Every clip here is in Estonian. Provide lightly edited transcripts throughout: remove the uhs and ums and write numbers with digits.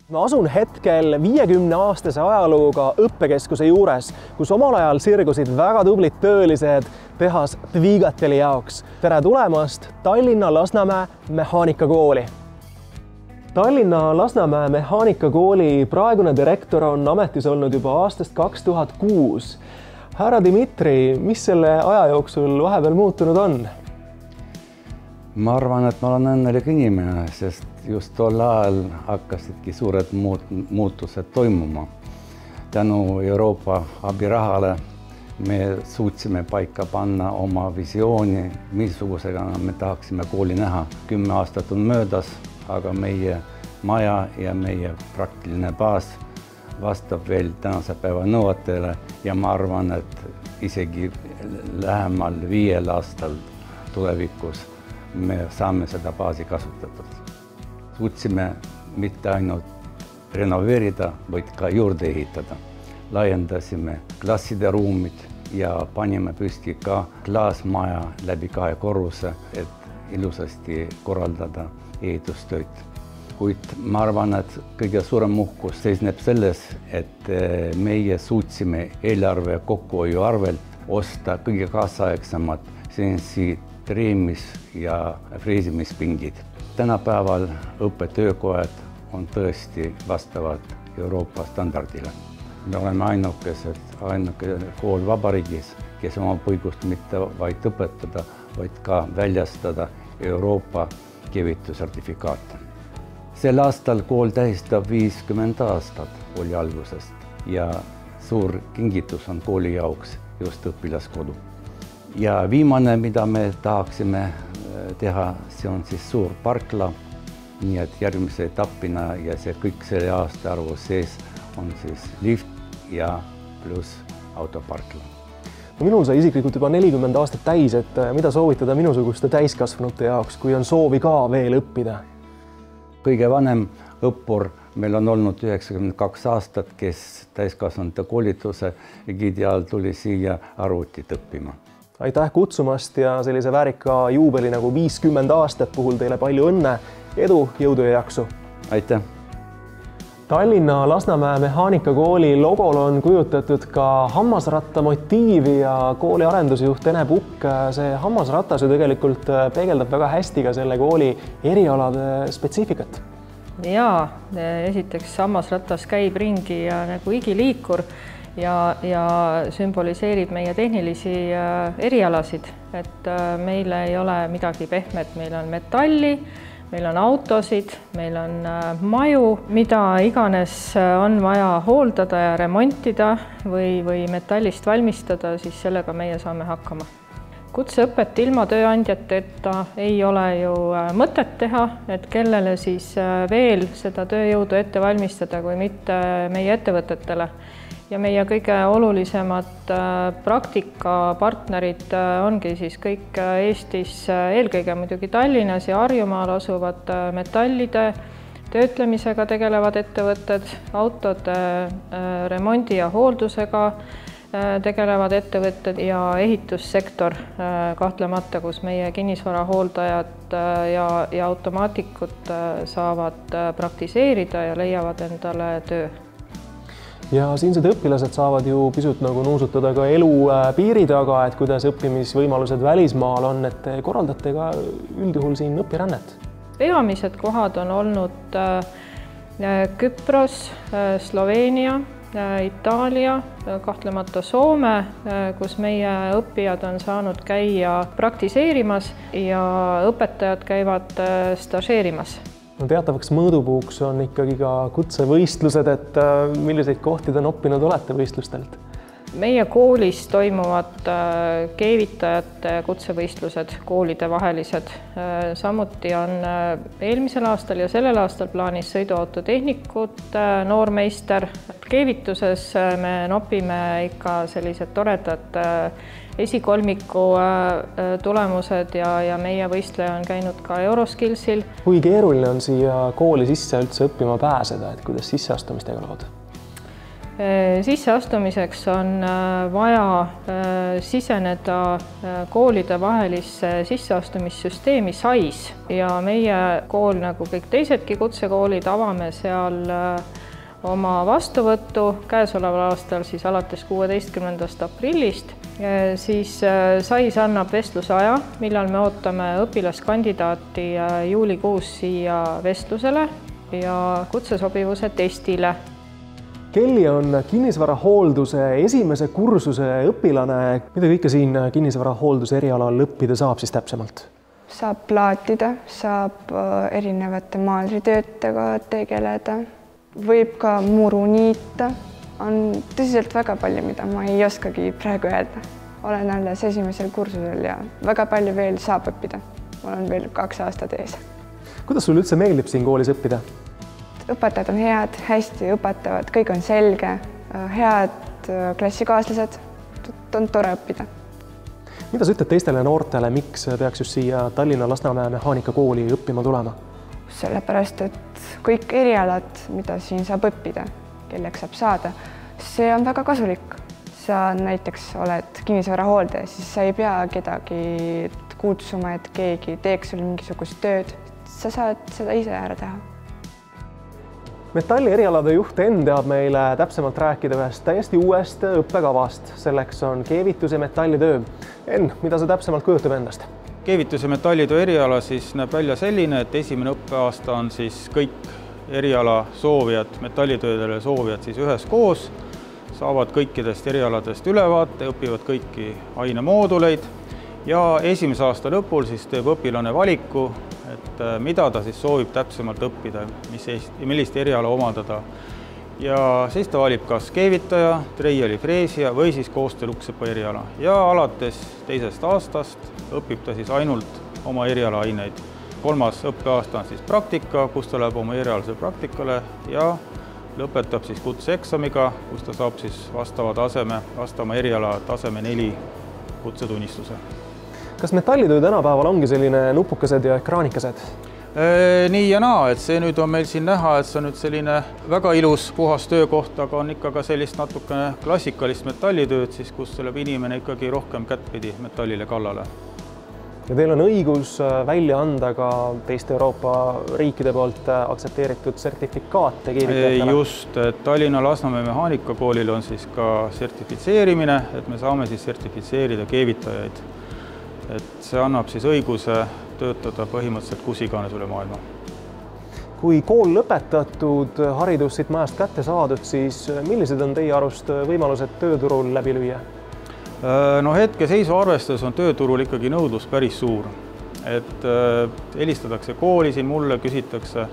Ma asun hetkel 50-aastase ajalooga õppekeskuse juures, kus omal ajal sirgusid väga tublid töölised tehas Dvigateli jaoks. Tere tulemast Tallinna Lasnamäe mehaanikakooli. Tallinna Lasnamäe mehaanikakooli praegune direktor on ametis olnud juba aastast 2006. Härra Dmitri, mis selle aja jooksul vahepeal muutunud on? Ma arvan, et ma olen õnnelik inimene, sest just tol ajal hakkasidki suured muutused toimuma. Tänu Euroopa abirahale me suutsime paika panna oma visiooni, missugusega me tahaksime kooli näha. 10 aastat on möödas, aga meie maja ja meie praktiline baas vastab veel tänase päeva nõuetele ja ma arvan, et isegi lähemal 5 aastal tulevikus me saame seda baasi kasutada. Suutsime mitte ainult renoveerida, vaid ka juurde ehitada. Laiendasime klasside ruumid ja panime püsti ka klaasmaja läbi 2 korruse, et ilusasti korraldada ehitustööd. Kuid ma arvan, et kõige suurem uhkus seisneb selles, et meie suutsime eelarve kokkuhoiu arvelt osta kõige kaasaegsemad CNC treemis ja freesimispingid. Tänapäeval õppetöökojad on tõesti vastavad Euroopa standardile. Me oleme ainuke kool vabariigis, kes oma põigust mitte vaid õpetada, vaid ka väljastada Euroopa keevitussertifikaate. Sel aastal kool tähistab 50 aastat kooli algusest ja suur kingitus on kooli jaoks just õpilaskodu. Ja viimane, mida me tahaksime teha, see on siis suur parkla, nii et järgmise etappina ja see kõik selle aasta arvu sees on siis lift ja pluss autoparkla. Minul sai isiklikult juba 40 aastat täis, et mida soovitada minusuguste täiskasvanute jaoks, kui on soovi ka veel õppida? Kõige vanem õppur meil on olnud 92 aastat, kes täiskasvanute koolituse egiidi all tuli siia arvutit õppima. Aitäh kutsumast ja sellise väärika juubeli nagu 50 aastat puhul teile palju õnne, edu, jõudu ja jaksu! Aitäh! Tallinna Lasnamäe mehaanikakooli logol on kujutatud ka hammasratta motiivi ja kooli arendusjuht Ene Pukk. See hammasratas ju tegelikult peegeldab väga hästi ka selle kooli erialade spetsiifikat. Jaa, esiteks hammasratas käib ringi ja nagu igiliikur ja sümboliseerib meie tehnilisi erialasid, et meil ei ole midagi pehmet, meil on metalli, meil on autosid, meil on maju, mida iganes on vaja hooldada ja remontida või metallist valmistada, siis sellega meie saame hakkama. Kutseõpet ilma tööandjateta ei ole ju mõtet teha, et kellele siis veel seda tööjõudu ette valmistada, kui mitte meie ettevõtetele. Ja meie kõige olulisemad praktikapartnerid ongi siis kõik Eestis, eelkõige muidugi Tallinnas ja Harjumaal asuvad metallide töötlemisega tegelevad ettevõtted, autode remondi ja hooldusega tegelevad ettevõtted ja ehitussektor kahtlemata, kus meie kinnisvara hooldajad ja automaatikud saavad praktiseerida ja leiavad endale töö. Ja siinsed õpilased saavad ju pisut nagu nuusutada ka elu piiri taga, et kuidas õppimisvõimalused välismaal on, et korraldate ka üldjuhul siin õpirännet. Peamised kohad on olnud Küpros, Sloveenia, Itaalia, kahtlemata Soome, kus meie õppijad on saanud käia praktiseerimas ja õpetajad käivad stažeerimas. Teatavaks mõõdupuuks on ikkagi ka kutsevõistlused, et milliseid kohti te noppinud olete võistlustelt? Meie koolis toimuvad keevitajate kutsevõistlused, koolide vahelised. Samuti on eelmisel aastal ja sellel aastal plaanis sõiduautotehnikud, noormeister. Keevituses me nopime ikka sellised toredad esikolmiku tulemused ja meie võistleja on käinud ka Euroskillsil. Kui keeruline on siia kooli sisse üldse õppima pääseda, et kuidas sisseastumistega lood? Sisseastumiseks on vaja siseneda koolide vahelisse sisseastumissüsteemi SAIS ja meie kool, nagu kõik teisedki kutsekoolid, avame seal oma vastuvõttu käesoleval aastal siis alates 16. aprillist. Siis SAIS annab vestlusaja, millal me ootame õpilaskandidaati juulikuus siia vestlusele ja kutsesobivuse testile. Kelly on kinnisvarahoolduse esimese kursuse õpilane. Mida kõike siin kinnisvarahoolduse erialal õppida saab siis täpsemalt? Saab plaatida, saab erinevate maalritöötega tegeleda, võib ka muru niita. On tõsiselt väga palju, mida ma ei oskagi praegu öelda. Olen alles esimesel kursusel ja väga palju veel saab õppida. Mul on veel 2 aastat ees. Kuidas sul üldse meeldib siin koolis õppida? Õpetajad on head, hästi õpetavad, kõik on selge, head klassikaaslased, on tore õppida. Mida sa ütled teistele noortele, miks peaks just siia Tallinna Lasnamäe mehaanikakooli õppima tulema? Sellepärast, et kõik erialad, mida siin saab õppida, kelleks saab saada, see on väga kasulik. Sa näiteks oled kinnisvarahooldaja, siis sa ei pea kedagi kutsuma, et keegi teeks sul mingisugust tööd. Sa saad seda ise ära teha. Metalli erialade juht Enn teab meile täpsemalt rääkida ühest täiesti uuest õppekavast. Selleks on keevitus- ja metallitöö. Enn, mida see täpsemalt kujutab endast? Keevitus- ja metallitöö eriala siis näeb välja selline, et esimene õppeaasta on siis kõik eriala soovijad, metallitöödele soovijad siis üheskoos, saavad kõikidest erialadest ülevaate, õpivad kõiki ainemooduleid ja esimese aasta lõpul siis teeb õpilane valiku, et mida ta siis soovib täpsemalt õppida, millist eriala omandada. Ja siis ta valib kas keevitaja, treiali freesija või siis koostööluksepa eriala. Ja alates 2. aastast õpib ta siis ainult oma eriala aineid. 3. õppeaasta on siis praktika, kus ta läheb oma erialasele praktikale ja lõpetab siis kutseeksamiga, kus ta saab siis vastama eriala taseme 4 kutsetunnistuse. Kas metallitöö tänapäeval ongi selline nupukesed ja ekraanikesed? Nii ja naa, et see nüüd on meil siin näha, et see on nüüd selline väga ilus puhas töökoht, aga on ikka ka sellist natukene klassikalist metallitööd, siis kus tuleb inimene ikkagi rohkem kättpidi metallile kallale. Ja teil on õigus välja anda ka teiste Euroopa riikide poolt aktsepteeritud sertifikaate keevitajatele? Just, et Tallinna Lasnamäe mehaanikakoolil on siis ka sertifitseerimine, et me saame siis sertifitseerida keevitajaid. Et see annab siis õiguse töötada põhimõtteliselt kus iganes üle maailma. Kui kool lõpetatud, haridus siit majast kätte saadud, siis millised on teie arust võimalused tööturul läbi lüüa? No hetkeseisu arvestades on tööturul ikkagi nõudlus päris suur. Et helistatakse kooli, siin mulle küsitakse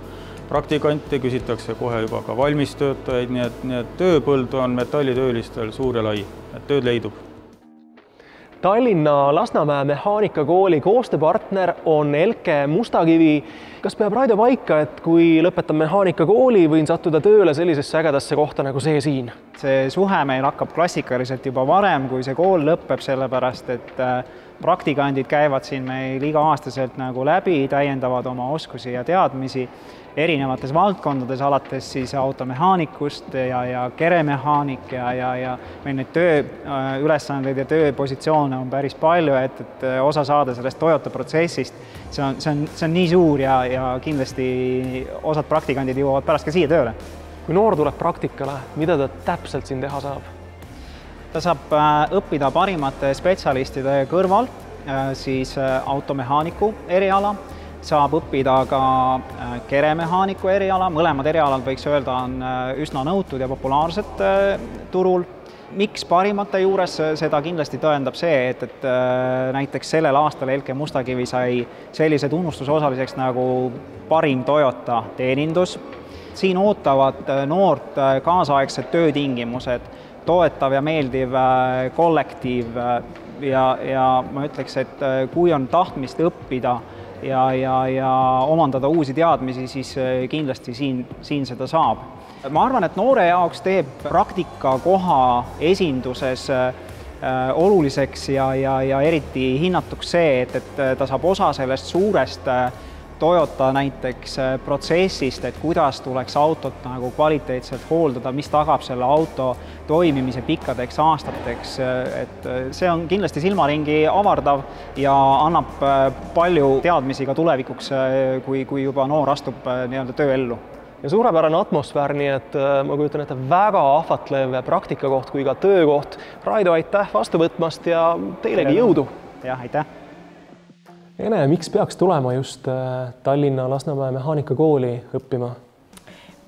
praktikante, küsitakse kohe juba ka valmistöötajaid, nii et tööpõld on metallitöölistel suur ja lai, et tööd leidub. Tallinna Lasnamäe mehaanikakooli koostööpartner on Elke Mustakivi. Kas peab Raido paika, et kui lõpetan mehaanikakooli, võin sattuda tööle sellisesse ägedasse kohta nagu see siin? See suhe meil hakkab klassikaliselt juba varem, kui see kool lõpeb, sellepärast et praktikandid käivad siin meil iga-aastaselt nagu läbi, täiendavad oma oskusi ja teadmisi erinevates valdkondades, alates siis automehaanikust ja keremehaanik ja meil neid tööülesandeid ja tööpositsioone on päris palju, et osa saada sellest Toyota protsessist. See on nii suur ja kindlasti osad praktikandid jõuavad pärast ka siia tööle. Kui noor tuleb praktikale, mida ta täpselt siin teha saab? Ta saab õppida parimate spetsialistide kõrval, siis automehaaniku eriala, saab õppida ka keremehaaniku eriala, mõlemad erialad võiks öelda on üsna nõutud ja populaarsed turul. Miks parimate juures, seda kindlasti tõendab see, et näiteks sellel aastal Elke Mustakivi sai sellise tunnustuse osaliseks nagu parim Toyota teenindus. Siin ootavad noort kaasaegsed töötingimused, toetav ja meeldiv kollektiiv ja ma ütleks, et kui on tahtmist õppida ja omandada uusi teadmisi, siis kindlasti siin seda saab. Ma arvan, et noore jaoks teeb praktikakoha esinduses oluliseks ja eriti hinnatuks see, et ta saab osa sellest suurest Toyota näiteks protsessist, et kuidas tuleks autot nagu kvaliteetselt hooldada, mis tagab selle auto toimimise pikkadeks aastateks, et see on kindlasti silmaringi avardav ja annab palju teadmisi ka tulevikuks, kui juba noor astub nii-öelda tööellu. Ja suurepärane atmosfäär, nii et ma kujutan ette väga ahvatlev praktikakoht kui ka töökoht. Raido, aitäh vastu võtmast ja teilegi jõudu! Jah, aitäh! Ene, miks peaks tulema just Tallinna Lasnamäe mehaanikakooli õppima?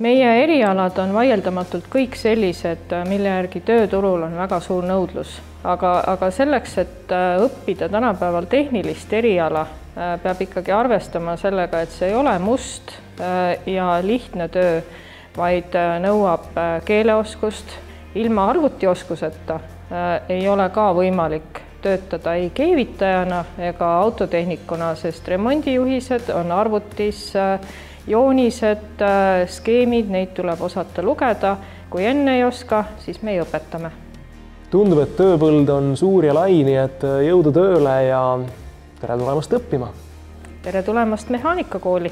Meie erialad on vaieldamatult kõik sellised, mille järgi tööturul on väga suur nõudlus. Aga selleks, et õppida tänapäeval tehnilist eriala, peab ikkagi arvestama sellega, et see ei ole must ja lihtne töö, vaid nõuab keeleoskust. Ilma arvutioskuseta ei ole ka võimalik töötada ei keevitajana ega autotehnikuna, sest remondijuhised on arvutis, joonised, skeemid, neid tuleb osata lugeda. Kui enne ei oska, siis me ei õpetame. Tundub, et tööpõld on suur ja lai, nii et jõudu tööle ja tere tulemast õppima! Tere tulemast mehaanikakooli!